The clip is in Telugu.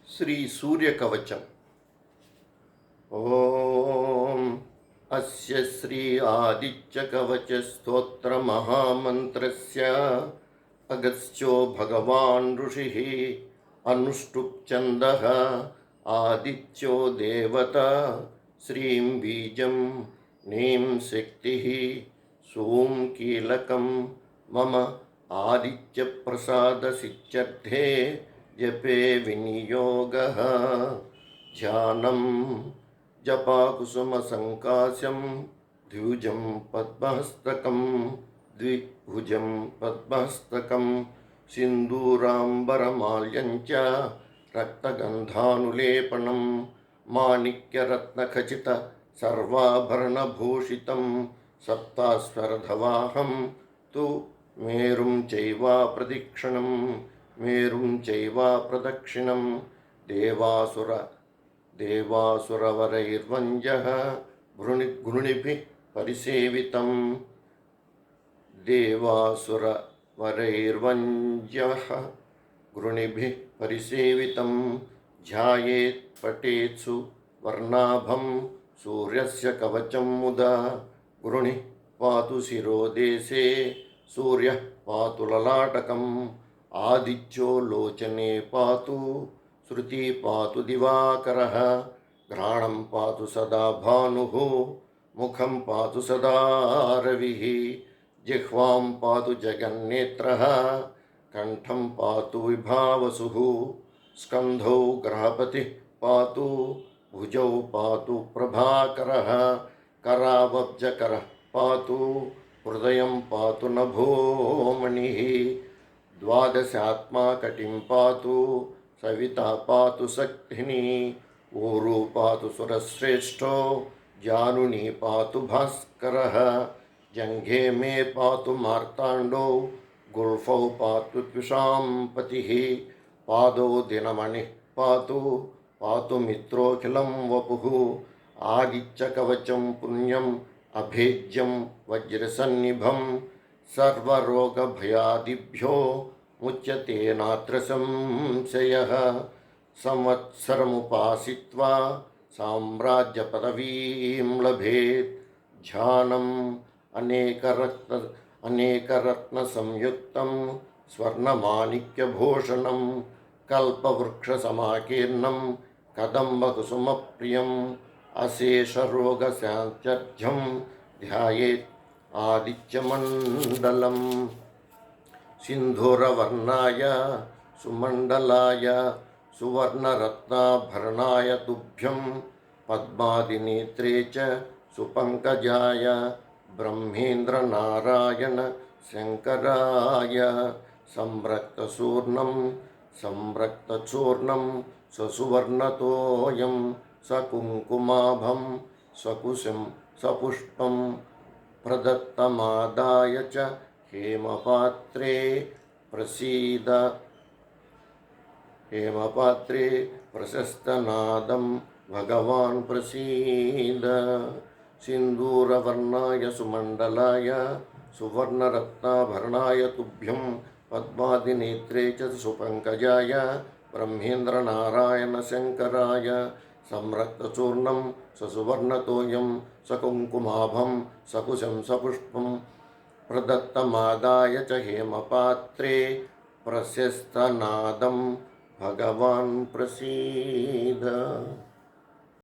శ్రీ సూర్యకవచం. ఓం అస్య శ్రీ ఆదిత్యకవచ స్తోత్ర మహామంత్రస్య అగస్త్యో భగవాన్ ఋషిః అనుష్టుప్ ఛందః ఆదిత్యో దేవత శ్రీం బీజం నీం శక్తిః సోం కీలకం మమ ఆదిత్య ప్రసాద సిద్ధ్యర్థే జపే వినియోగః ధ్యానం జపాకుసుమ సంకాశం ద్విజం పద్మహస్తకం ద్విభుజం పద్మహస్తకం సింధూరాంబరమాల్యం చ రక్తగంధానులేపనం మాణిక్యరత్నఖచిత సర్వాభరణభూషితం సప్తాస్వరధవాహం తు మేరుం చైవా ప్రదక్షిణం మేరుం చైవా ప్రదక్షిణం దేవాసురవరైర్వంద్యః గృణిభిః పరిసేవితం దేవాసురవరైర్వంద్యః గృణిభిః పరిసేవితం ధ్యాయేత్ పఠేత్సు వర్ణాభం సూర్యస్య కవచం ముదా గృణిః పాతు శిరోదేశే సూర్యః పాతు లలాటకం ఆదిత్యో లోచనే పాతు శృతి పాతు దివాకరః ఘ్రాణం పాతు సదా భానుః ముఖం పాతు సదా రవిః జిహ్వాం పాతు జగన్నేత్రః కంఠం పాతు విభావసుః స్కంధౌ గ్రహపతిః పాతు భుజౌ పాతు ప్రభాకరః కరావబ్జకరః పాతు హృదయం పాతు నభోమణిః ద్వాదశాత్మా కటిం పాతు సవితా పాతు శక్తిని ఊరు పాతు సురశ్రేష్టో జానుని పాతు భాస్కరః జంఘే మే పాతు మార్తాండో గుల్ఫౌ పాతు ద్విషాం పతిః పాదౌ దినమణిః పాతు పాతు మిత్రోఖిలం వపుః ఆదిత్యకవచం పుణ్యం అభేద్యం వజ్రసన్నిభం సర్వరోగభయాదిభ్యో ముచ్యతే నాత్ర సంశయః సంవత్సరముపాసిత్వా సామ్రాజ్యపదవీం లభేత్ ధ్యానం అనేకరత్న సంయుక్తం స్వర్ణమాణిక్యభూషణం కల్పవృక్షసమాకీర్ణం కదంబకుసుమప్రియం అశేషరోగశాంత్యర్థం ధ్యాయేత్ ఆదిత్యమండలం సింధూరవర్ణాయ సుమండలాయ సువర్ణరత్నాభరణాయ తుభ్యం పద్మాదినేత్రే చ సుపంకజాయ బ్రహ్మేంద్రనారాయణ శంకరాయ సంరక్తచూర్ణం ససువర్ణతోయం సకుంకుమాభం సకుశం సపుష్పం ప్రదత్తమాదాయ చ హేమపాత్రే ప్రశస్తనాదం భగవాన్ ప్రసీద సింధూరవర్ణాయ సుమండలాయ సువర్ణరత్నాభరణాయ తుభ్యం పద్మాదినేత్రే చ సుపంకజాయ బ్రహ్మేంద్రనారాయణ శంకరాయ సంరక్తచూర్ణం ససువర్ణతోయం సకుంకుమాభం సకుశం సపుష్పం ప్రదత్తమాదాయ చ హేమపాత్రే ప్రశస్తనాదం భగవాన్ ప్రసీద.